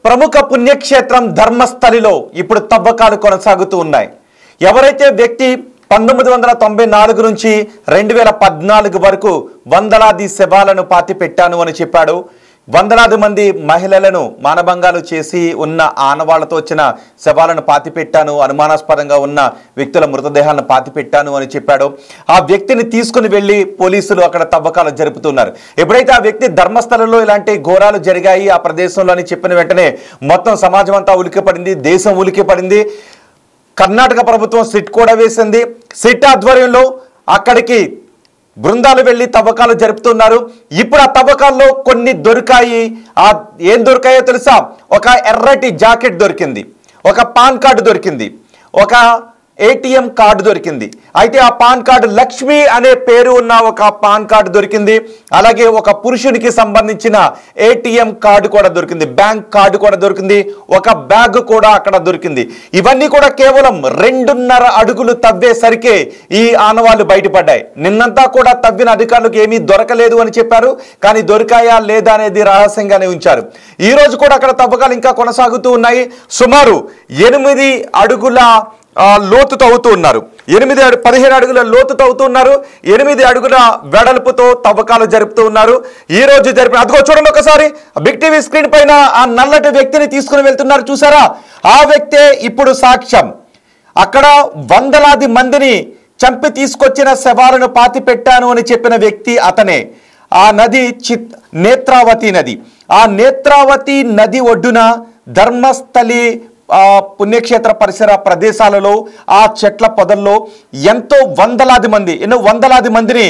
ప్రముఖ పుణ్యక్షేత్రం ధర్మస్థలిలో ఇప్పుడు తవ్వకాలు కొనసాగుతూ ఉన్నాయి. ఎవరైతే వ్యక్తి 1994 నుంచి 2014 వరకు వందలాది శవాలను పాతిపెట్టాను అని చెప్పాడు. వందలాది మంది మహిళలను మానభంగాలు చేసి ఉన్న ఆనవాళ్లతో వచ్చిన శవాలను పాతిపెట్టాను, అనుమానాస్పదంగా ఉన్న వ్యక్తుల మృతదేహాలను పాతిపెట్టాను అని చెప్పాడు. ఆ వ్యక్తిని తీసుకుని వెళ్ళి పోలీసులు అక్కడ తవ్వకాలు జరుపుతున్నారు. ఎప్పుడైతే ఆ వ్యక్తి ధర్మస్థలంలో ఇలాంటి ఘోరాలు జరిగాయి ఆ ప్రదేశంలో అని చెప్పిన వెంటనే మొత్తం సమాజం అంతా ఉలికిపడింది, దేశం ఉలికిపడింది. కర్ణాటక ప్రభుత్వం సిట్ కూడా వేసింది. సిట్ ఆధ్వర్యంలో అక్కడికి బృందాలు వెళ్ళి తవ్వకాలు జరుపుతున్నారు. ఇప్పుడు ఆ తవ్వకాల్లో కొన్ని దొరికాయి. ఏం దొరికాయో తెలుసా? ఒక ఎర్రటి జాకెట్ దొరికింది, ఒక పాన్ కార్డు దొరికింది, ఒక ఏటీఎం కార్డు దొరికింది. అయితే ఆ పాన్ కార్డు లక్ష్మి అనే పేరు ఉన్న ఒక పాన్ కార్డు దొరికింది. అలాగే ఒక పురుషునికి సంబంధించిన ఏటీఎం కార్డు కూడా దొరికింది, బ్యాంక్ కార్డు కూడా దొరికింది, ఒక బ్యాగ్ కూడా అక్కడ దొరికింది. ఇవన్నీ కూడా కేవలం 2.5 అడుగులు తవ్వేసరికే ఈ ఆనవాళ్లు బయటపడ్డాయి. నిన్నంతా కూడా తవ్విన అధికారులకు ఏమీ దొరకలేదు అని చెప్పారు. కానీ దొరికాయా లేదా అనేది రహస్యంగానే ఉంచారు. ఈ రోజు కూడా అక్కడ తవ్వకాలు ఇంకా కొనసాగుతూ ఉన్నాయి. సుమారు 8 అడుగుల లోతు తవ్వుతూ ఉన్నారు. 15 అడుగుల లోతు తవ్వుతూ ఉన్నారు. 8 అడుగుల వెడల్పుతో తవ్వకాలు జరుపుతూ ఉన్నారు. ఈ రోజు జరిపిన అదిగో చూడండి ఒకసారి బిగ్ టీవీ స్క్రీన్ పైన ఆ నల్లటి వ్యక్తిని తీసుకుని వెళ్తున్నారు, చూసారా? ఆ వ్యక్తే ఇప్పుడు సాక్ష్యం. అక్కడ వందలాది మందిని చంపి తీసుకొచ్చిన శవాలను పాతి పెట్టాను అని చెప్పిన వ్యక్తి అతనే. ఆ నది నేత్రావతి నది. ఆ నేత్రావతి నది ఒడ్డున ధర్మస్థలి పుణ్యక్షేత్ర పరిసర ప్రదేశాలలో ఆ చెట్ల పొదల్లో ఎంతో వందలాది మందిని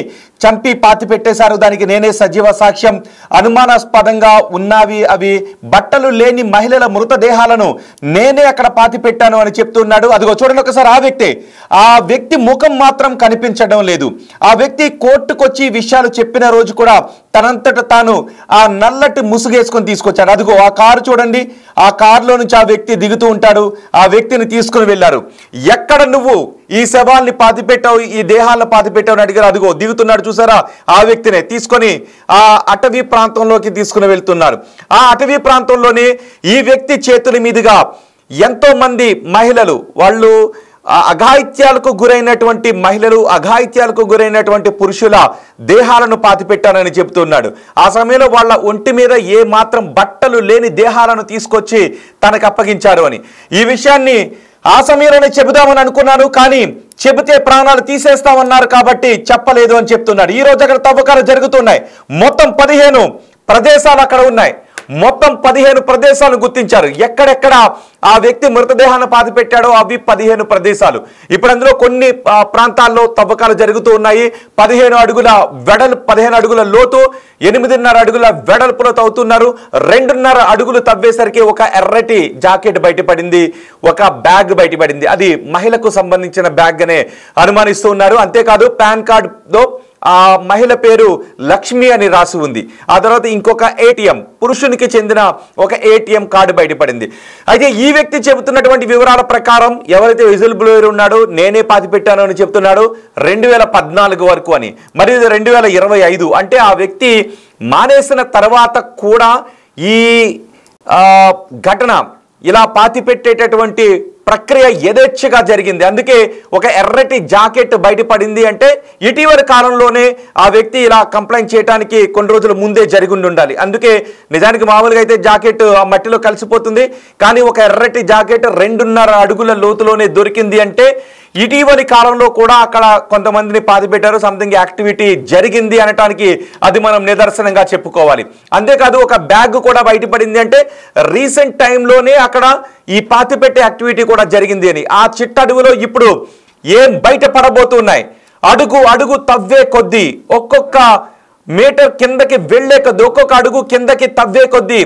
చంపి పాతి పెట్టేశారు. దానికి నేనే సజీవ సాక్ష్యం. అనుమానాస్పదంగా ఉన్నవి అవి బట్టలు లేని మహిళల మృతదేహాలను నేనే అక్కడ పాతి పెట్టాను అని చెప్తున్నాడు. అదిగో చూడండి ఒకసారి ఆ వ్యక్తి ముఖం మాత్రం కనిపించడం లేదు. ఆ వ్యక్తి కోర్టుకొచ్చి విషయాలు చెప్పిన రోజు కూడా తనంతట తాను ఆ నల్లటి ముసుగేసుకొని తీసుకొచ్చాడు. అదిగో ఆ కారు చూడండి, ఆ కారులో నుంచి ఆ వ్యక్తి దిగుతూ ఉంటాడు. ఆ వ్యక్తిని తీసుకుని వెళ్ళారు. ఎక్కడ నువ్వు ఈ శవాల్ని పాతిపెట్టావు, ఈ దేహాలను పాతిపెట్టావు అని అడిగారు. అదిగో దిగుతున్నాడు, చూసారా? ఆ వ్యక్తినే తీసుకొని ఆ అటవీ ప్రాంతంలోకి తీసుకుని వెళ్తున్నారు. ఆ అటవీ ప్రాంతంలోనే ఈ వ్యక్తి చేతుల మీదుగా ఎంతో మంది మహిళలు, వాళ్ళు అఘాయిత్యాలకు గురైనటువంటి మహిళలు, అఘాయిత్యాలకు గురైనటువంటి పురుషుల దేహాలను పాతిపెట్టానని చెబుతున్నాడు. ఆ సమయంలో వాళ్ళ ఒంటి మీద ఏ మాత్రం బట్టలు లేని దేహాలను తీసుకొచ్చి తనకు అప్పగించారు అని. ఈ విషయాన్ని ఆ సమయంలోనే చెబుదామని అనుకున్నాను, కానీ చెబితే ప్రాణాలు తీసేస్తామన్నారు కాబట్టి చెప్పలేదు అని చెప్తున్నాడు. ఈ రోజు అక్కడ తవ్వకాలు జరుగుతున్నాయి. మొత్తం 15 ప్రదేశాలు అక్కడ ఉన్నాయి. మొత్తం 15 ప్రదేశాలను గుర్తించారు. ఎక్కడెక్కడ ఆ వ్యక్తి మృతదేహాన్ని పాతి పెట్టాడో అవి 15 ప్రదేశాలు. ఇప్పుడు అందులో కొన్ని ప్రాంతాల్లో తవ్వకాలు జరుగుతూ ఉన్నాయి. 15 అడుగుల వెడల్పు, 15 అడుగుల లోతు, 8.5 అడుగుల వెడల్పులో తవ్వుతున్నారు. 2.5 అడుగులు తవ్వేసరికి ఒక ఎర్రటి జాకెట్ బయటపడింది, ఒక బ్యాగ్ బయటపడింది. అది మహిళకు సంబంధించిన బ్యాగ్ అనే అనుమానిస్తూ ఉన్నారు. అంతేకాదు పాన్ కార్డులో ఆ మహిళ పేరు లక్ష్మి అని రాసి ఉంది. ఆ తర్వాత ఇంకొక ఏటీఎం, పురుషునికి చెందిన ఒక ఏటీఎం కార్డు బయటపడింది. అయితే ఈ వ్యక్తి చెబుతున్నటువంటి వివరాల ప్రకారం ఎవరైతే విజిల్ బ్లోయర్ ఉన్నాడో నేనే పాతి పెట్టాను అని చెప్తున్నాడు 2014 వరకు అని. మరి 2025 అంటే ఆ వ్యక్తి మానేసిన తర్వాత కూడా ఈ ఘటన, ఇలా పాతి పెట్టేటటువంటి ప్రక్రియ యథేచ్ఛగా జరిగింది. అందుకే ఒక ఎర్రటి జాకెట్ బయటపడింది. అంటే ఇటీవల కాలంలోనే ఆ వ్యక్తి ఇలా కంప్లైంట్ చేయడానికి కొన్ని రోజుల ముందే జరిగి ఉండాలి. అందుకే నిజానికి మామూలుగా అయితే జాకెట్ ఆ మట్టిలో కలిసిపోతుంది, కానీ ఒక ఎర్రటి జాకెట్ 2.5 అడుగుల లోతులోనే దొరికింది. అంటే ఇటీవలి కాలంలో కూడా అక్కడ కొంతమందిని పాతిపెట్టారు, సంథింగ్ యాక్టివిటీ జరిగింది అనటానికి అది మనం నిదర్శనంగా చెప్పుకోవాలి. అంతేకాదు ఒక బ్యాగ్ కూడా బయటపడింది. అంటే రీసెంట్ టైంలోనే అక్కడ ఈ పాతిపెట్టే యాక్టివిటీ కూడా జరిగింది అని. ఆ చిట్టడుగులో ఇప్పుడు ఏం బయటపడబోతున్నాయి? అడుగు అడుగు తవ్వే కొద్దీ, ఒక్కొక్క మీటర్ కిందకి వెళ్లే కొద్దీ, ఒక్కొక్క అడుగు కిందకి తవ్వే కొద్దీ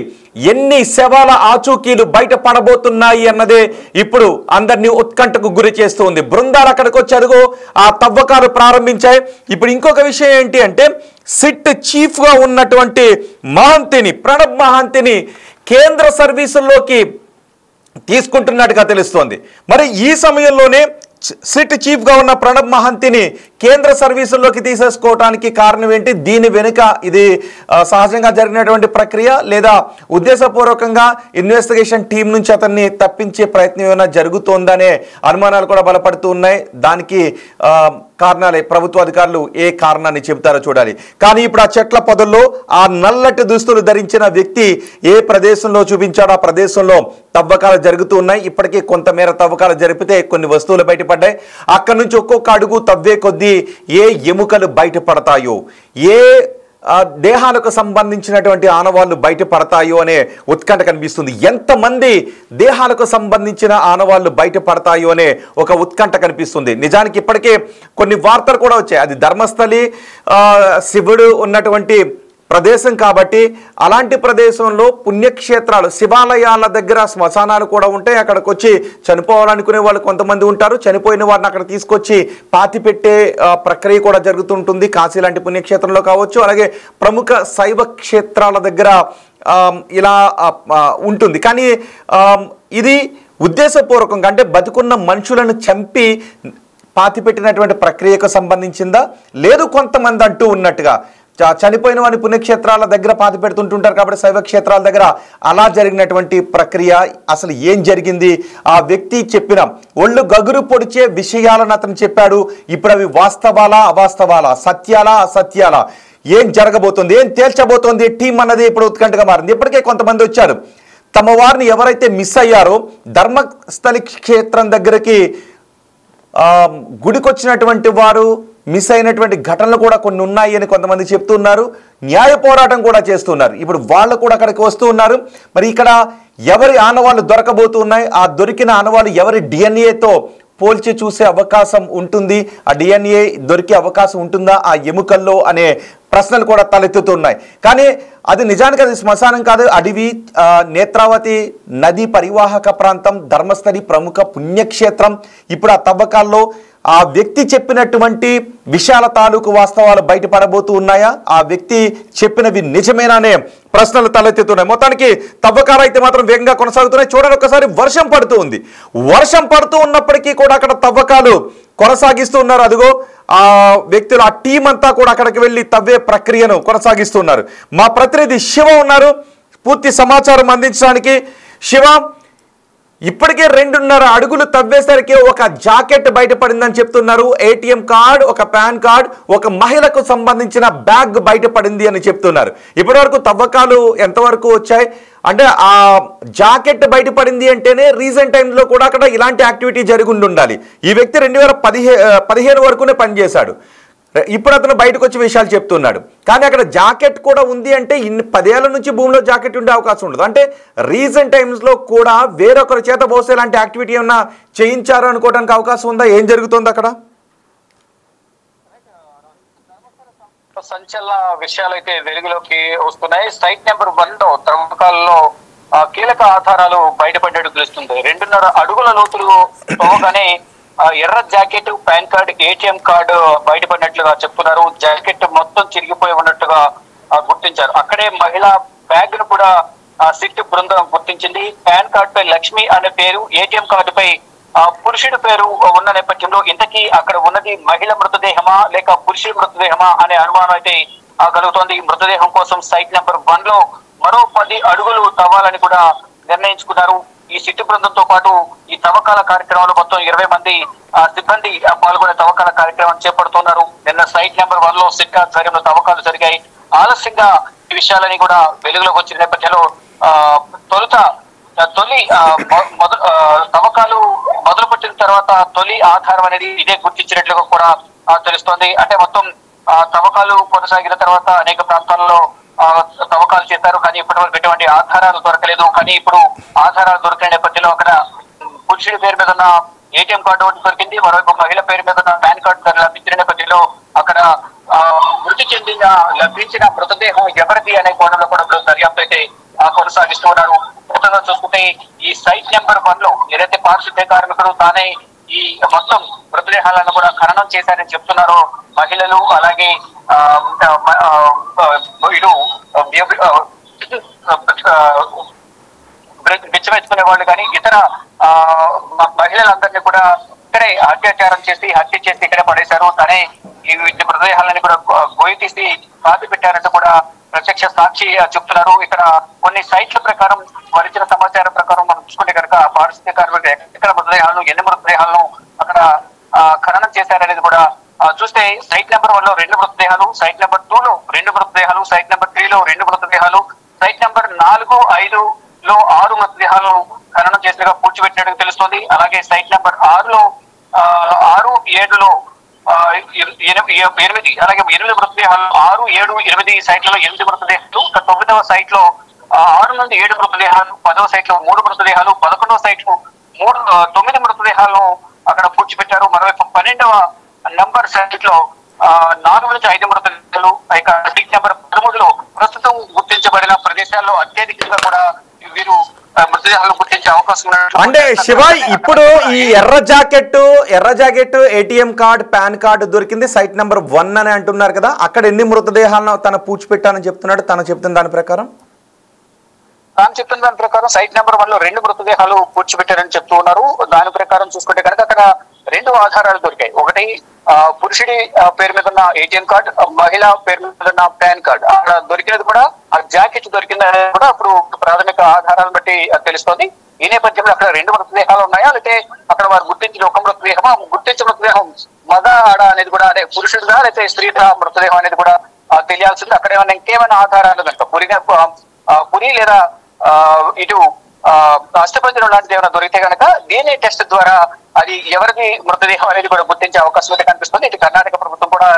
ఎన్ని శవాల ఆచూకీలు బయట పడబోతున్నాయి అన్నదే ఇప్పుడు అందరినీ ఉత్కంఠకు గురి చేస్తూ ఉంది. బృందాలు అక్కడికి వచ్చి అడుగు ఆ తవ్వకాలు ప్రారంభించాయి. ఇప్పుడు ఇంకొక విషయం ఏంటి అంటే, సిట్ చీఫ్ గా ఉన్నటువంటి ప్రణబ్ మహాంతిని కేంద్ర సర్వీసుల్లోకి తీసుకుంటున్నట్టుగా తెలుస్తోంది. మరి ఈ సమయంలోనే సిట్ చీఫ్ గా ఉన్న ప్రణబ్ మహంతిని కేంద్ర సర్వీసుల్లోకి తీసేసుకోవడానికి కారణం ఏంటి? దీని వెనుక ఇది సహజంగా జరిగినటువంటి ప్రక్రియ లేదా ఉద్దేశపూర్వకంగా ఇన్వెస్టిగేషన్ టీం నుంచి అతన్ని తప్పించే ప్రయత్నం ఏమైనా జరుగుతోందనే అనుమానాలు కూడా బలపడుతూ ఉన్నాయి. దానికి కారణాలే ప్రభుత్వ అధికారులు ఏ కారణాన్ని చెబుతారో చూడాలి. కానీ ఇప్పుడు ఆ చెట్ల పొదల్లో ఆ నల్లటి దుస్తులు ధరించిన వ్యక్తి ఏ ప్రదేశంలో చూపించాడో ఆ ప్రదేశంలో తవ్వకాలు జరుగుతూ ఉన్నాయి. ఇప్పటికీ కొంతమేర తవ్వకాలు జరిపితే కొన్ని వస్తువులు బయటపడ్డాయి. అక్కడి నుంచి ఒక్కొక్క అడుగు తవ్వే కొద్దీ ఏ ఎముకలు బయటపడతాయో, ఏ దేహాలకు సంబంధించినటువంటి ఆనవాళ్లు బయటపడతాయో అనే ఉత్కంఠ కనిపిస్తుంది. ఎంతమంది దేహాలకు సంబంధించిన ఆనవాళ్లు బయటపడతాయో అనే ఒక ఉత్కంఠ కనిపిస్తుంది. నిజానికి ఇప్పటికే కొన్ని వార్తలు కూడా వచ్చాయి. అది ధర్మస్థలి శివుడు ఉన్నటువంటి ప్రదేశం కాబట్టి అలాంటి ప్రదేశంలో పుణ్యక్షేత్రాలు, శివాలయాల దగ్గర శ్మశానాలు కూడా ఉంటాయి. అక్కడికి వచ్చి చనిపోవాలనుకునే వాళ్ళు కొంతమంది ఉంటారు. చనిపోయిన వారిని అక్కడ తీసుకొచ్చి పాతిపెట్టే ప్రక్రియ కూడా జరుగుతుంటుంది. కాశీ లాంటి పుణ్యక్షేత్రంలో కావచ్చు, అలాగే ప్రముఖ శైవ క్షేత్రాల దగ్గర ఇలా ఉంటుంది. కానీ ఇది ఉద్దేశపూర్వకంగా అంటే బతుకున్న మనుషులను చంపి పాతిపెట్టినటువంటి ప్రక్రియకు సంబంధించిందా? లేదు కొంతమంది అంటూ ఉన్నట్టుగా చనిపోయిన వారిని పుణ్యక్షేత్రాల దగ్గర పాతి పెడుతుంటుంటారు కాబట్టి శైవ క్షేత్రాల దగ్గర అలా జరిగినటువంటి ప్రక్రియ అసలు ఏం జరిగింది? ఆ వ్యక్తి చెప్పిన ఒళ్ళు గగురు పొడిచే విషయాలను అతను చెప్పాడు. ఇప్పుడు అవి వాస్తవాలా అవాస్తవాలా, సత్యాలా అసత్యాలా, ఏం జరగబోతుంది, ఏం తేల్చబోతోంది టీం అన్నది ఇప్పుడు ఉత్కంఠగా మారింది. ఇప్పటికే కొంతమంది వచ్చారు. తమ వారిని ఎవరైతే మిస్ అయ్యారో ధర్మస్థలి క్షేత్రం దగ్గరికి గుడికొచ్చినటువంటి వారు మిస్ అయినటువంటి ఘటనలు కూడా కొన్ని ఉన్నాయి అని కొంతమంది చెప్తున్నారు. న్యాయ పోరాటం కూడా చేస్తున్నారు. ఇప్పుడు వాళ్ళు కూడా అక్కడికి వస్తూ ఉన్నారు. మరి ఇక్కడ ఎవరి ఆనవాళ్ళు దొరకబోతున్నాయి? ఆ దొరికిన ఆనవాళ్ళు ఎవరి డిఎన్ఏతో పోల్చి చూసే అవకాశం ఉంటుంది? ఆ డిఎన్ఏ దొరికే అవకాశం ఉంటుందా ఆ ఎముకల్లో అనే ప్రశ్నలు కూడా తలెత్తుతున్నాయి. కానీ అది నిజానికి అది శ్మశానం కాదు, అడవి, నేత్రావతి నది పరివాహక ప్రాంతం, ధర్మస్థలి ప్రముఖ పుణ్యక్షేత్రం. ఇప్పుడు ఆ తవ్వకాల్లో ఆ వ్యక్తి చెప్పినటువంటి విషయాల తాలూకు వాస్తవాలు బయటపడబోతూ ఉన్నాయా? ఆ వ్యక్తి చెప్పినవి నిజమేనానే ప్రశ్నలు తలెత్తుతున్నాయి. మొత్తానికి తవ్వకాలు అయితే మాత్రం వేగంగా కొనసాగుతున్నాయి. చూడండి, ఒకసారి వర్షం పడుతూ ఉంది. వర్షం పడుతూ ఉన్నప్పటికీ కూడా అక్కడ తవ్వకాలు కొనసాగిస్తూ ఉన్నారు. అదిగో ఆ వ్యక్తులు, ఆ టీం అంతా కూడా అక్కడికి వెళ్ళి తవ్వే ప్రక్రియను కొనసాగిస్తున్నారు. మా ప్రతినిధి శివ ఉన్నారు పూర్తి సమాచారం అందించడానికి. శివ, ఇప్పటికే 2.5 అడుగులు తవ్వేసరికి ఒక జాకెట్ బయటపడిందని చెప్తున్నారు. ఏటీఎం కార్డ్, ఒక పాన్ కార్డ్, ఒక మహిళకు సంబంధించిన బ్యాగ్ బయటపడింది అని చెప్తున్నారు. ఇప్పటివరకు తవ్వకాలు ఎంతవరకు వచ్చాయి? అంటే ఆ జాకెట్ బయటపడింది అంటేనే రీసెంట్ టైంలో కూడా అక్కడ ఇలాంటి యాక్టివిటీ జరిగి ఉండాలి. ఈ వ్యక్తి 2015 వరకునే పనిచేశాడు. ఇప్పుడు అతను బయటకు వచ్చి విషయాలు చెప్తున్నాడు. కానీ అక్కడ జాకెట్ కూడా ఉంది అంటే 10 ఏళ్ల నుంచి భూమిలో జాకెట్ ఉండే అవకాశం ఉండదు. అంటే రీసెంట్ టైమ్స్లో కూడా వేరొకరి చేత పోసే లాంటి యాక్టివిటీ ఏమన్నా చేయించారు అనుకోవడానికి అవకాశం ఉందా? ఏం జరుగుతుంది అక్కడ? సంచలన విషయాలు అయితే వెలుగులోకి వస్తున్నాయి. సైట్ నెంబర్ 1 లో తవ్వకాలలో కీలక ఆధారాలు బయటపడ్డట్టు తెలుస్తుంది. 2.5 అడుగుల లోతులు తవ్వగానే ఎర్ర jacket, pan card, ATM card బయటపడినట్లుగా చెప్తున్నారు. జాకెట్ మొత్తం చిరిగిపోయి ఉన్నట్టుగా గుర్తించారు. అక్కడే మహిళా బ్యాగ్ ను కూడా సిట్ బృందం గుర్తించింది. పాన్ కార్డ్ పై లక్ష్మి అనే పేరు, ఏటీఎం కార్డు పై పురుషుడి పేరు ఉన్న నేపథ్యంలో ఇంతకీ అక్కడ ఉన్నది మహిళ మృతదేహమా లేక పురుషుడి మృతదేహమా అనే అనుమానం అయితే కలుగుతోంది. మృతదేహం కోసం సైట్ నెంబర్ 1 లో మరో 10 అడుగులు తవ్వాలని కూడా నిర్ణయించుకున్నారు. ఈ సిట్టు బృందంతో పాటు ఈ తవ్వకాల కార్యక్రమంలో మొత్తం 20 మంది సిబ్బంది పాల్గొనే తవ్వకాల కార్యక్రమం చేపడుతున్నారు. నిన్న సైట్ నెంబర్ 1 లో సిట్ ఆధ్వర్యంలో తవ్వకాలు జరిగాయి. ఆలస్యంగా ఈ విషయాలని కూడా వెలుగులోకి వచ్చిన నేపథ్యంలో తొలి తవ్వకాలు మొదలుపెట్టిన తర్వాత తొలి ఆధారం అనేది ఇదే గుర్తించినట్లుగా కూడా తెలుస్తోంది. అంటే మొత్తం తవ్వకాలు కొనసాగిన తర్వాత అనేక ప్రాంతాల్లో తవ్వకాలు చేశారు. కానీ ఇప్పటి వరకు ఎటువంటి ఆధారాలు దొరకలేదు. కానీ ఇప్పుడు ఆధారాలు దొరికిన నేపథ్యంలో అక్కడ పురుషుడి పేరు మీద ఉన్న ఏటీఎం కార్డు ఒకటి దొరికింది. మరోవైపు మహిళ పేరు మీద ఉన్న పాన్ కార్డు లభించిన నేపథ్యంలో అక్కడ మృతి చెందిన లభించిన మృతదేహం ఎవరిది అనే కోణంలో కూడా దర్యాప్తు అయితే కొనసాగిస్తున్నారు. మొత్తంగా చూసుకుంటే ఈ సైట్ నెంబర్ 1 లో ఏదైతే పారిశుద్ధ్య కార్మికుడు తానే ఈ మొత్తం మృతదేహాలను కూడా ఖననం చేశారని చెప్తున్నారో మహిళలు, అలాగే ఇటు బిచ్చమెత్తుకునే వాళ్ళు కానీ ఇతర మహిళలందరినీ కూడా ఇక్కడే అత్యాచారం చేసి హత్య చేసి ఇక్కడే పడేశారు. తనే ఈ మృతదేహాలని కూడా గొయ్యి తీసి పాతి పెట్టారంటూ కూడా ప్రత్యక్ష సాక్షి చెప్తున్నారు. ఇక్కడ కొన్ని సైట్ల ప్రకారం వరించిన సమాచారం ప్రకారం మనం చూసుకుంటే కనుక పారిశుద్ధ్య కార్మికులు ఎక్కడ మృతదేహాలను ఎన్ని మృతదేహాలను అక్కడ ఖననం చేశారనేది కూడా చూస్తే సైట్ నెంబర్ 1 లో 2 మృతదేహాలు, సైట్ నెంబర్ 2 లో 2 మృతదేహాలు, సైట్ నెంబర్ 3 లో 2 మృతదేహాలు, సైట్ నెంబర్ 4, 5 లో 6 మృతదేహాలను ఖననం చేసినగా పూడ్చిపెట్టినట్టు తెలుస్తోంది. అలాగే సైట్ నెంబర్ 6 లో 6, 7 లో 8, అలాగే 8 మృతదేహాలు, 6, 7, 8 సైట్లలో 8 మృతదేహాలు, 9వ సైట్ లో 6 నుండి 7 మృతదేహాలు, 10వ సైట్ లో 3 మృతదేహాలు, 11వ సైట్ లో 9 మృతదేహాలను అక్కడ పూడ్చిపెట్టారు. మరోవైపు 12వ నంబర్ సైట్ లో 4 నుంచి 5 మృతదేహాలు, ఇక సైట్ నెంబర్ 13లో ప్రస్తుతం గుర్తించబడిన ప్రదేశాల్లో అత్యధికంగా కూడా వీరు మృతదేహాలను గుర్తించే అవకాశం ఉన్నట్టు. అంటే శివ, ఇప్పుడు ఈ ఎర్ర jacket ATM card, pan card దొరికింది సైట్ నెంబర్ 1 అని అంటున్నారు కదా, అక్కడ ఎన్ని మృతదేహాలను తన పూడ్చిపెట్టానని చెప్తున్నాడు? తను చెప్తున్న దాని ప్రకారం సైట్ నెంబర్ 1 లో 2 మృతదేహాలు పూడ్చిపెట్టారని చెప్తూ ఉన్నారు. దాని ప్రకారం చూసుకుంటే కనుక అక్కడ 2 ఆధారాలు దొరికాయి. ఒకటి పురుషుడి పేరు మీద ఉన్న ఏటీఎం కార్డ్, మహిళ పేరు మీద ఉన్న పాన్ కార్డ్. అక్కడ దొరికినది కూడా ఆ జాకెట్ దొరికింది అనేది కూడా ఇప్పుడు ప్రాథమిక ఆధారాలను బట్టి తెలుస్తోంది. ఈ నేపథ్యంలో అక్కడ 2 మృతదేహాలు ఉన్నాయా, లేకపోతే అక్కడ వారు గుర్తించిన ఒక మృతదేహమా, గుర్తించిన మృతదేహం మగ ఆడ అనేది కూడా, అదే పురుషుడిగా లేకపోతే స్త్రీగా మృతదేహం అనేది కూడా తెలియాల్సింది. అక్కడ ఏమైనా ఇంకేమైనా ఆధారాలు కనుక పురి లేదా ఇటు అష్టపంజరం లాంటిది ఏమైనా దొరికితే కనుక DNA టెస్ట్ ద్వారా అది ఎవరిది మృతదేహం అనేది కూడా గుర్తించే అవకాశం అయితే కనిపిస్తుంది. ఇటు కర్ణాటక ప్రభుత్వం కూడా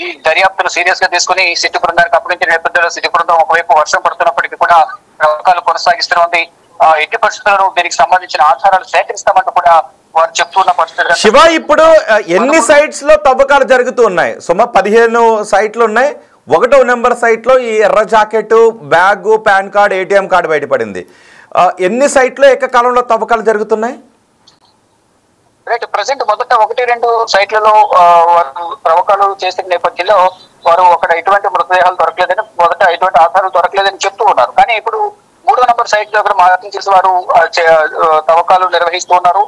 ఈ దర్యాప్తును సీరియస్ గా తీసుకుని సిట్టు బృందానికి అప్పగించిన నేపథ్యంలో సిట్టు బృందం ఒకవైపు వర్షం పడుతున్నప్పటికీ కూడా ప్రవర్తనలు కొనసాగిస్తుంది. ఎట్టి పరిస్థితుల్లో దీనికి సంబంధించిన ఆధారాలు సేకరిస్తామంటూ కూడా వారు చెప్తున్న పరిస్థితులు. శివ, ఇప్పుడు ఎన్ని సైట్స్ లో తవ్వకాలు జరుగుతూ ఉన్నాయి? సుమారు 15 సైట్లు ఉన్నాయి. 1వ నెంబర్ సైట్ లో ఈ ఎర్ర jacket, bag, pan card, ATM card బయటపడింది. ఎన్ని సైట్లో ఏకకాలంలో తవ్వకాలు జరుగుతున్నాయి? రైట్, ప్రజెంట్ మొదట 1-2 సైట్లలో వారు తవ్వకాలు చేసిన నేపథ్యంలో వారు అక్కడ ఎటువంటి మృతదేహాలు దొరకలేదని, మొదట ఎటువంటి ఆధారాలు దొరకలేదని చెప్తూ ఉన్నారు. కానీ ఇప్పుడు 3వ నంబర్ సైట్ దగ్గర మార్కింగ్ చేసి వారు తవ్వకాలు నిర్వహిస్తూ ఉన్నారు.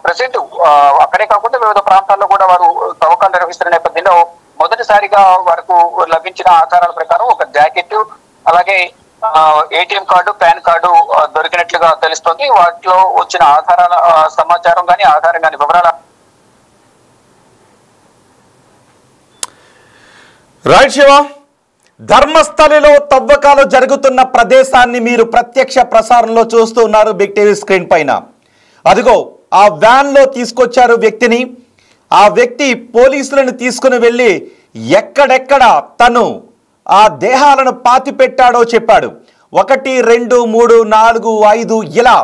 ప్రజెంట్ అక్కడే కాకుండా వివిధ ప్రాంతాల్లో కూడా వారు తవ్వకాలు నిర్వహిస్తున్న నేపథ్యంలో మొదటిసారిగా వారికి లభించిన ఆధారాల ప్రకారం ఒక జాకెట్, అలాగే ఏటీఎం కార్డు, పాన్ కార్డు దొరికినట్లుగా తెలుస్తోంది. వాటిలో వచ్చిన ఆధారాల సమాచారం కానీ ఆధారం కానీ వివరాల. రైట్ శివ, ధర్మస్థలిలో తవ్వకాలు జరుగుతున్న ప్రదేశాన్ని మీరు ప్రత్యక్ష ప్రసారంలో చూస్తూ ఉన్నారు బిగ్ టీవీ స్క్రీన్ పైన. అదిగో ఆ వ్యాన్ లో తీసుకొచ్చారు వ్యక్తిని. ఆ వ్యక్తి పోలీసులను తీసుకుని వెళ్ళి ఎక్కడెక్కడ తను ఆ దేహాలను పాతి పెట్టాడో చెప్పాడు. 1, 2, 3, 4, 5 ఇలా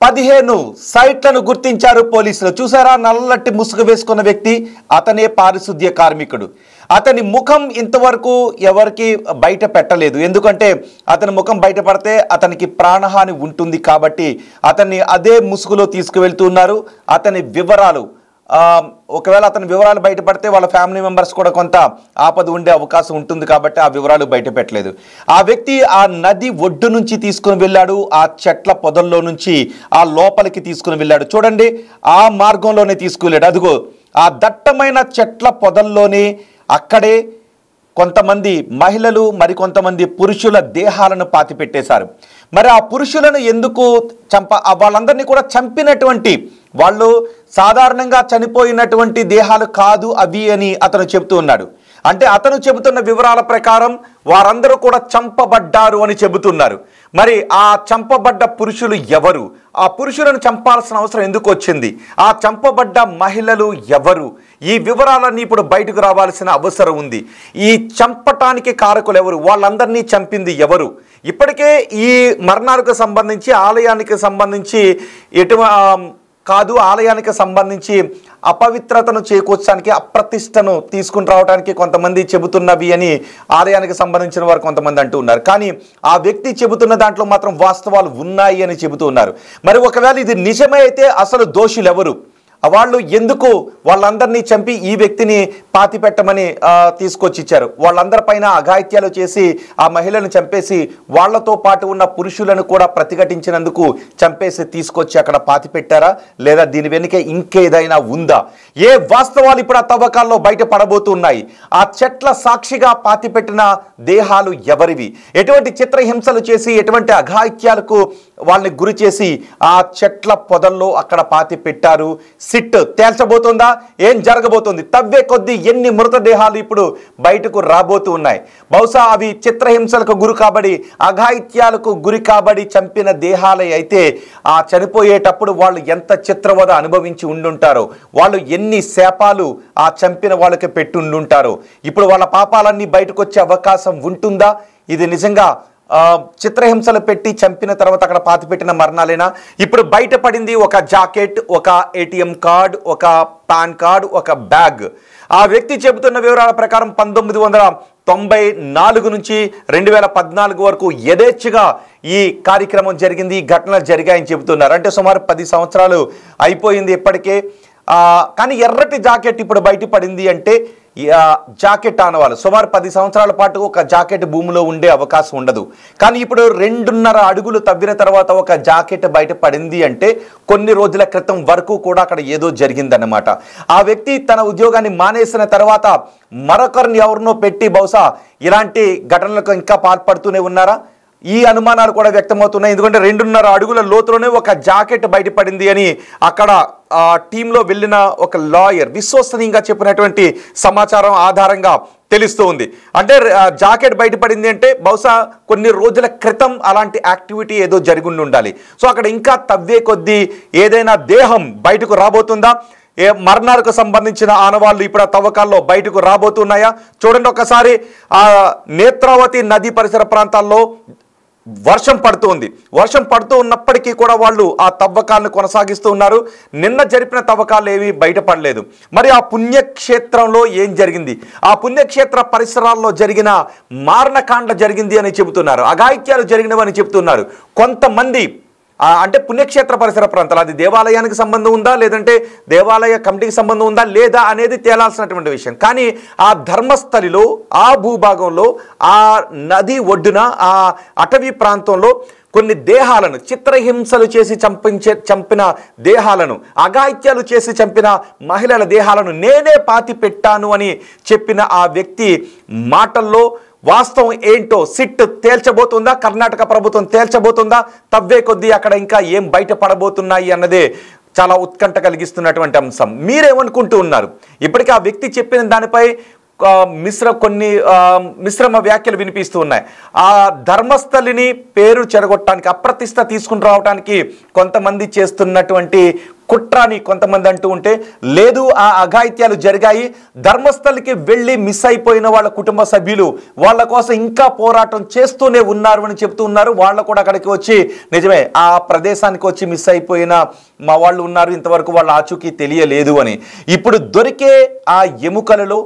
15 సైట్లను గుర్తించారు పోలీసులు. చూసారా, నల్లటి ముసుగు వేసుకున్న వ్యక్తి, అతనే పారిశుద్ధ్య కార్మికుడు. అతని ముఖం ఇంతవరకు ఎవరికి బయట పెట్టలేదు, ఎందుకంటే అతని ముఖం బయటపడితే అతనికి ప్రాణహాని ఉంటుంది కాబట్టి అతన్ని అదే ముసుగులో తీసుకువెళ్తున్నారు. అతని వివరాలు, ఒకవేళ అతని వివరాలు బయటపడితే వాళ్ళ ఫ్యామిలీ మెంబర్స్ కూడా కొంత ఆపద ఉండే అవకాశం ఉంటుంది కాబట్టి ఆ వివరాలు బయట పెట్టలేదు. ఆ వ్యక్తి ఆ నది ఒడ్డు నుంచి తీసుకుని వెళ్ళాడు, ఆ చెట్ల పొదల్లో నుంచి ఆ లోపలికి తీసుకుని వెళ్ళాడు. చూడండి, ఆ మార్గంలోనే తీసుకువెళ్ళాడు. అదిగో ఆ దట్టమైన చెట్ల పొదల్లోనే అక్కడే కొంతమంది మహిళలు, మరికొంతమంది పురుషుల దేహాలను పాతి పెట్టేశారు. మరి ఆ పురుషులను ఎందుకు వాళ్ళందరినీ కూడా చంపినటువంటి వాళ్ళు సాధారణంగా చనిపోయినటువంటి దేహాలు కాదు అవి అని అతను చెబుతూ ఉన్నాడు. అంటే అతను చెబుతున్న వివరాల ప్రకారం వారందరూ కూడా చంపబడ్డారు అని చెబుతున్నారు. మరి ఆ చంపబడ్డ పురుషులు ఎవరు? ఆ పురుషులను చంపాల్సిన అవసరం ఎందుకు వచ్చింది? ఆ చంపబడ్డ మహిళలు ఎవరు? ఈ వివరాలన్నీ ఇప్పుడు బయటకు రావాల్సిన అవసరం ఉంది. ఈ చంపటానికి కారకులు ఎవరు? వాళ్ళందరినీ చంపింది ఎవరు? ఇప్పటికే ఈ మరణాలకు సంబంధించి, ఆలయానికి సంబంధించి ఆలయానికి సంబంధించి అపవిత్రతను చేకూర్చడానికి, అప్రతిష్టను తీసుకుని రావడానికి కొంతమంది చెబుతున్నవి అని ఆలయానికి సంబంధించిన వారు కొంతమంది అంటూ ఉన్నారు. కానీ ఆ వ్యక్తి చెబుతున్న దాంట్లో మాత్రం వాస్తవాలు ఉన్నాయి అని చెబుతూ ఉన్నారు. మరి ఒకవేళ ఇది నిజమే అయితే అసలు దోషులు ఎవరు? వాళ్ళు ఎందుకు వాళ్ళందరినీ చంపి ఈ వ్యక్తిని పాతి పెట్టమని తీసుకొచ్చి ఇచ్చారు? వాళ్ళందరిపైన అఘాయిత్యాలు చేసి ఆ మహిళను చంపేసి వాళ్లతో పాటు ఉన్న పురుషులను కూడా ప్రతిఘటించినందుకు చంపేసి తీసుకొచ్చి అక్కడ పాతి పెట్టారా, లేదా దీని వెనుక ఇంకేదైనా ఉందా? ఏ వాస్తవాలు ఇప్పుడు ఆ తవ్వకాల్లో బయటపడబోతున్నాయి? ఆ చెట్ల సాక్షిగా పాతి పెట్టిన దేహాలు ఎవరివి? ఎటువంటి చిత్రహింసలు చేసి ఎటువంటి అఘాయిత్యాలకు వాళ్ళని గురి చేసి ఆ చెట్ల పొదల్లో అక్కడ పాతి పెట్టారు? సిట్ తేల్చబోతుందా? ఏం జరగబోతుంది? తవ్వే కొద్దీ ఎన్ని మృతదేహాలు ఇప్పుడు బయటకు రాబోతూ ఉన్నాయి? బహుశా అవి చిత్రహింసలకు గురి కాబడి అఘాయిత్యాలకు గురి కాబడి చంపిన దేహాలే అయితే ఆ చనిపోయేటప్పుడు వాళ్ళు ఎంత చిత్రవద అనుభవించి ఉండుంటారో, వాళ్ళు ఎన్ని శాపాలు ఆ చంపిన వాళ్ళకి పెట్టుండుంటారో, ఇప్పుడు వాళ్ళ పాపాలన్నీ బయటకు వచ్చే అవకాశం ఉంటుందా? ఇది నిజంగా చిత్రహింసలు పెట్టి చంపిన తర్వాత అక్కడ పాతి పెట్టిన మరణాలేనా? ఇప్పుడు బయటపడింది ఒక జాకెట్, ఒక ఏటీఎం కార్డ్, ఒక పాన్ కార్డ్, ఒక బ్యాగ్. ఆ వ్యక్తి చెబుతున్న వివరాల ప్రకారం 1994 నుంచి 2014 వరకు యథేచ్ఛగా ఈ కార్యక్రమం జరిగింది, ఈ ఘటనలు జరిగాయని చెబుతున్నారు. అంటే సుమారు 10 సంవత్సరాలు అయిపోయింది ఇప్పటికే. కానీ ఎర్రటి జాకెట్ ఇప్పుడు బయటపడింది అంటే జాకెట్ ఆనవాళ్ళు సుమారు 10 సంవత్సరాల పాటు ఒక జాకెట్ భూమిలో ఉండే అవకాశం ఉండదు. కానీ ఇప్పుడు 2.5 అడుగులు తవ్విన తర్వాత ఒక జాకెట్ బయటపడింది అంటే కొన్ని రోజుల క్రితం వరకు కూడా అక్కడ ఏదో జరిగిందన్నమాట. ఆ వ్యక్తి తన ఉద్యోగాన్ని మానేసిన తర్వాత మరొకరిని ఎవరినో పెట్టి బహుశా ఇలాంటి ఘటనలకు ఇంకా పాల్పడుతూనే ఉన్నారా? ఈ అనుమానాలు కూడా వ్యక్తమవుతున్నాయి. ఎందుకంటే 2.5 అడుగుల లోతులోనే ఒక జాకెట్ బయటపడింది అని అక్కడ టీంలో వెళ్ళిన ఒక లాయర్ విశ్వసనీయంగా చెప్పినటువంటి సమాచారం ఆధారంగా తెలుస్తూ ఉంది. అంటే జాకెట్ బయటపడింది అంటే బహుశా కొన్ని రోజుల క్రితం అలాంటి యాక్టివిటీ ఏదో జరిగి ఉండాలి. సో అక్కడ ఇంకా తవ్వే కొద్దీ ఏదైనా దేహం బయటకు రాబోతుందా? మరణాలకు సంబంధించిన ఆనవాళ్లు ఇప్పుడు ఆ తవ్వకాల్లో బయటకు రాబోతున్నాయా? చూడండి ఒకసారి. ఆ నేత్రావతి నది పరిసర ప్రాంతాల్లో వర్షం పడుతుంది. వర్షం పడుతూ ఉన్నప్పటికీ కూడా వాళ్ళు ఆ తవ్వకాలను కొనసాగిస్తూ ఉన్నారు. నిన్న జరిపిన తవ్వకాలు ఏవి బయటపడలేదు. మరి ఆ పుణ్యక్షేత్రంలో ఏం జరిగింది? ఆ పుణ్యక్షేత్ర పరిసరాల్లో జరిగిన మారణకాండ జరిగింది అని చెబుతున్నారు, అఘాయిత్యాలు జరిగినవని చెబుతున్నారు కొంతమంది. అంటే పుణ్యక్షేత్ర పరిసర ప్రాంతాలు, అది దేవాలయానికి సంబంధం ఉందా, లేదంటే దేవాలయ కమిటీకి సంబంధం ఉందా లేదా అనేది తేలాల్సినటువంటి విషయం. కానీ ఆ ధర్మస్థలిలో, ఆ భూభాగంలో, ఆ నది ఒడ్డున, ఆ అటవీ ప్రాంతంలో కొన్ని దేహాలను చిత్రహింసలు చేసి చంపిన దేహాలను, అఘాయిత్యాలు చేసి చంపిన మహిళల దేహాలను నేనే పాతి పెట్టాను అని చెప్పిన ఆ వ్యక్తి మాటల్లో వాస్తవం ఏంటో సిట్ తేల్చబోతుందా? కర్ణాటక ప్రభుత్వం తేల్చబోతుందా? తవ్వే కొద్దీ అక్కడ ఇంకా ఏం బయటపడబోతున్నాయి అన్నదే చాలా ఉత్కంఠ కలిగిస్తున్నటువంటి అంశం. మీరేమనుకుంటూ ఉన్నారు? ఇప్పటికీ ఆ వ్యక్తి చెప్పిన దానిపై కొన్ని మిశ్రమ వ్యాఖ్యలు వినిపిస్తూ ఉన్నాయి. ఆ ధర్మస్థలిని పేరు చెడగొట్టడానికి, అప్రతిష్ట తీసుకుని రావడానికి కొంతమంది చేస్తున్నటువంటి కుట్రాని కొంతమంది అంటూ ఉంటే, లేదు ఆ అఘాయిత్యాలు జరిగాయి, ధర్మస్థలికి వెళ్ళి మిస్ అయిపోయిన వాళ్ళ కుటుంబ సభ్యులు వాళ్ళ కోసం ఇంకా పోరాటం చేస్తూనే ఉన్నారు అని చెప్తూ ఉన్నారు. వాళ్ళు కూడా అక్కడికి వచ్చి నిజమే ఆ ప్రదేశానికి వచ్చి మిస్ అయిపోయిన మా వాళ్ళు ఉన్నారు, ఇంతవరకు వాళ్ళ ఆచూకీ తెలియలేదు అని. ఇప్పుడు దొరికే ఆ ఎముకలలో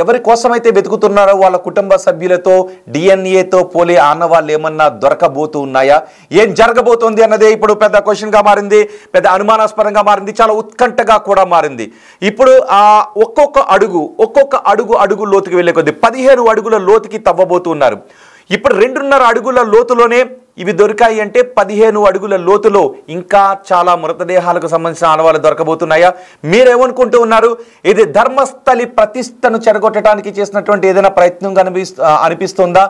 ఎవరి కోసమైతే వెతుకుతున్నారో వాళ్ళ కుటుంబ సభ్యులతో డిఎన్ఏతో పోలే ఆనవాళ్ళు ఏమన్నా దొరకబోతూ ఉన్నాయా? ఏం జరగబోతోంది అన్నదే ఇప్పుడు పెద్ద క్వశ్చన్గా మారింది, పెద్ద అనుమానాస్పదంగా మారింది, చాలా ఉత్కంఠగా కూడా మారింది. ఇప్పుడు ఒక్కొక్క అడుగు లోతుకి వెళ్ళే కొద్ది 15 అడుగుల లోతుకి తవ్వబోతున్నారు. ఇప్పుడు 2.5 అడుగుల లోతులోనే ఇవి దొరికాయి అంటే 15 అడుగుల లోతులో ఇంకా చాలా మృతదేహాలకు సంబంధించిన ఆనవాళ్ళు దొరకబోతున్నాయా? మీరేమనుకుంటూ ఉన్నారు? ఇది ధర్మస్థలి ప్రతిష్టను చెడగొట్టడానికి చేసినటువంటి ఏదైనా ప్రయత్నంగా అనిపిస్తుందా?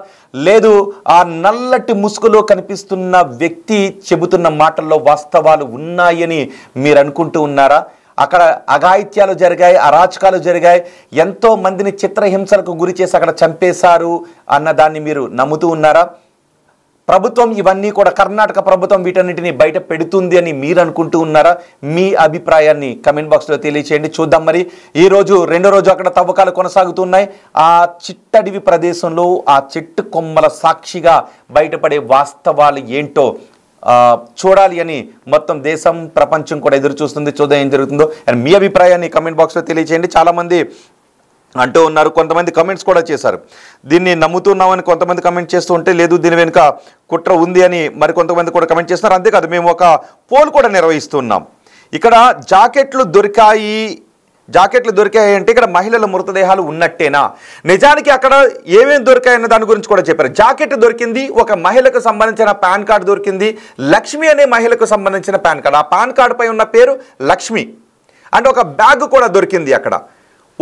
లేదు ఆ నల్లటి ముసుగులో కనిపిస్తున్న వ్యక్తి చెబుతున్న మాటల్లో వాస్తవాలు ఉన్నాయని మీరు అనుకుంటూ ఉన్నారా? అక్కడ అఘాయిత్యాలు జరిగాయి, అరాచకాలు జరిగాయి, ఎంతో మందిని చిత్రహింసలకు గురి చేసి అక్కడ చంపేశారు అన్న దాన్ని మీరు నమ్ముతూ ఉన్నారా? ప్రభుత్వం ఇవన్నీ కూడా, కర్ణాటక ప్రభుత్వం వీటన్నిటిని బయట పెడుతుంది అని మీరు అనుకుంటూ ఉన్నారా? మీ అభిప్రాయాన్ని కమెంట్ బాక్స్లో తెలియచేయండి. చూద్దాం. మరి ఈరోజు 2వ రోజు అక్కడ తవ్వకాలు కొనసాగుతున్నాయి. ఆ చిట్టడివి ప్రదేశంలో ఆ చెట్టు కొమ్మల సాక్షిగా బయటపడే వాస్తవాలు ఏంటో చూడాలి అని మొత్తం దేశం, ప్రపంచం కూడా ఎదురు చూస్తుంది. చూద్దాం ఏం జరుగుతుందో. అండ్ మీ అభిప్రాయాన్ని కమెంట్ బాక్స్లో తెలియచేయండి. చాలామంది అంటూ ఉన్నారు, కొంతమంది కమెంట్స్ కూడా చేశారు, దీన్ని నమ్ముతున్నామని కొంతమంది కమెంట్ చేస్తూ ఉంటే, లేదు దీని వెనుక కుట్ర ఉంది అని మరి కొంతమంది కూడా కమెంట్ చేస్తున్నారు. అంతేకాదు, మేము ఒక పోల్ కూడా నిర్వహిస్తున్నాం. ఇక్కడ జాకెట్లు దొరికాయి అంటే ఇక్కడ మహిళల మృతదేహాలు ఉన్నట్టేనా? నిజానికి అక్కడ ఏమేమి దొరికాయన్న దాని గురించి కూడా చెప్పారు. జాకెట్ దొరికింది, ఒక మహిళకు సంబంధించిన పాన్ కార్డు దొరికింది, లక్ష్మి అనే మహిళకు సంబంధించిన పాన్ కార్డు. ఆ పాన్ కార్డు పై ఉన్న పేరు లక్ష్మి. అంటే ఒక బ్యాగ్ కూడా దొరికింది అక్కడ.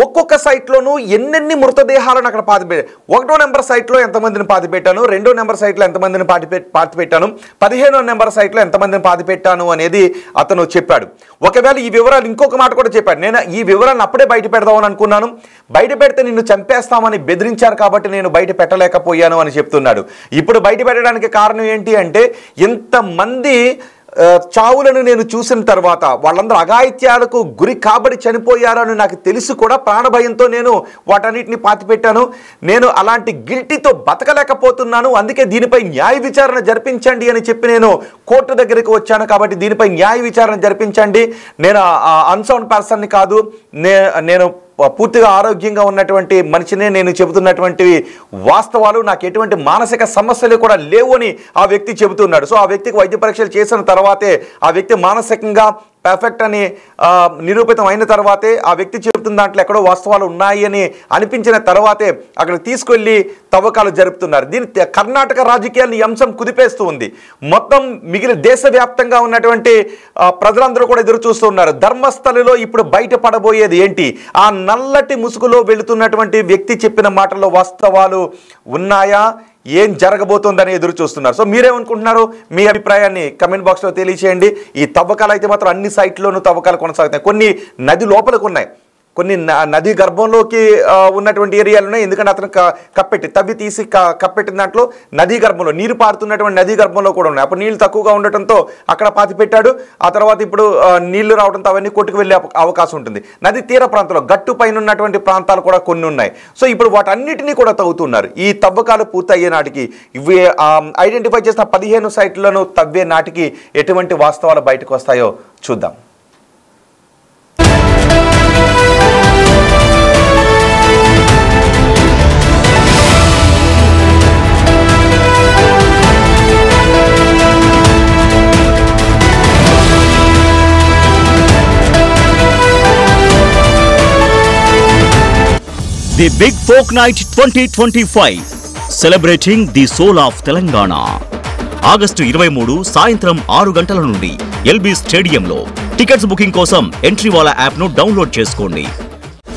ఒక్కొక్క సైట్లోనూ ఎన్నెన్ని మృతదేహాలను అక్కడ పాతిపెట్టాను. 1వ నెంబర్ సైట్లో ఎంతమందిని పాతిపెట్టాను, 2వ నెంబర్ సైట్లో ఎంతమందిని పాతిపెట్టాను, 15వ నెంబర్ సైట్లో ఎంతమందిని పాతిపెట్టాను అనేది అతను చెప్పాడు. ఒకవేళ ఈ వివరాలు ఇంకొక మాట కూడా చెప్పాడు. నేను ఈ వివరాలను అప్పుడే బయట పెడదామని అనుకున్నాను, బయట పెడితే నిన్ను చంపేస్తామని బెదిరించారు కాబట్టి నేను బయట పెట్టలేకపోయాను అని చెప్తున్నాడు. ఇప్పుడు బయట పెట్టడానికి కారణం ఏంటి అంటే, ఇంతమంది చావులను నేను చూసిన తర్వాత వాళ్ళందరూ అఘాయిత్యాలకు గురి కాబడి చనిపోయారని నాకు తెలిసి కూడా ప్రాణభయంతో నేను వాటన్నిటిని పాతిపెట్టాను. నేను అలాంటి గిల్టీతో బతకలేకపోతున్నాను, అందుకే దీనిపై న్యాయ విచారణ జరిపించండి అని చెప్పి నేను కోర్టు దగ్గరికి వచ్చాను. కాబట్టి దీనిపై న్యాయ విచారణ జరిపించండి. నేను అన్సౌండ్ పర్సన్ని కాదు, నేను పూర్తిగా ఆరోగ్యంగా ఉన్నటువంటి మనిషినే, నేను చెబుతున్నటువంటి వాస్తవాలు, నాకు ఎటువంటి మానసిక సమస్యలు కూడా లేవు అని ఆ వ్యక్తి చెబుతున్నాడు. సో ఆ వ్యక్తికి వైద్య పరీక్షలు చేసిన తర్వాతే ఆ వ్యక్తి మానసికంగా పర్ఫెక్ట్ అని నిరూపితం అయిన తర్వాతే, ఆ వ్యక్తి చెబుతున్న దాంట్లో ఎక్కడో వాస్తవాలు ఉన్నాయి అని అనిపించిన తర్వాతే అక్కడ తీసుకెళ్లి తవ్వకాలు జరుపుతున్నారు. దీని కర్ణాటక రాజకీయాలను ఈ అంశం కుదిపేస్తూ ఉంది. మొత్తం మిగిలిన దేశవ్యాప్తంగా ఉన్నటువంటి ప్రజలందరూ కూడా ఎదురు చూస్తూ ఉన్నారు. ధర్మస్థలిలో ఇప్పుడు బయటపడబోయేది ఏంటి? ఆ నల్లటి ముసుగులో వెళుతున్నటువంటి వ్యక్తి చెప్పిన మాటల్లో వాస్తవాలు ఉన్నాయా, ఏం జరగబోతుందని ఎదురు చూస్తున్నారు. సో మీరేమనుకుంటున్నారు? మీ అభిప్రాయాన్ని కమెంట్ బాక్స్లో తెలియచేయండి. ఈ తవ్వకాలు అయితే మాత్రం అన్ని సైట్లోనూ తవ్వకాలు కొనసాగుతాయి. కొన్ని నది లోపలికి ఉన్నాయి, కొన్ని నది గర్భంలోకి ఉన్నటువంటి ఏరియాలు ఉన్నాయి. ఎందుకంటే అతను తవ్వి తీసి కప్పెట్టిన దాంట్లో నదీ గర్భంలో, నీరు పారుతున్నటువంటి నదీ గర్భంలో కూడా ఉన్నాయి. అప్పుడు నీళ్లు తక్కువగా ఉండటంతో అక్కడ పాతి పెట్టాడు. ఆ తర్వాత ఇప్పుడు నీళ్లు రావడంతో అవన్నీ కొట్టుకు వెళ్ళే అవకాశం ఉంటుంది. నది తీర ప్రాంతంలో గట్టు పైన ఉన్నటువంటి ప్రాంతాలు కూడా కొన్ని ఉన్నాయి. సో ఇప్పుడు వాటన్నిటినీ కూడా తవ్వుతున్నారు. ఈ తవ్వకాలు పూర్తయ్యే నాటికి, ఇవి ఐడెంటిఫై చేసిన 15 సైట్లను తవ్వే నాటికి ఎటువంటి వాస్తవాలు బయటకు వస్తాయో చూద్దాం. The Big Folk Night 2025 celebrating the soul of Telangana. August 23 సాయంత్రం 6 గంటల నుండి ఎల్బీ స్టేడియంలో. టికెట్స్ బుకింగ్ కోసం ఎంట్రీ వాలా యాప్ను డౌన్లోడ్ చేసుకోండి.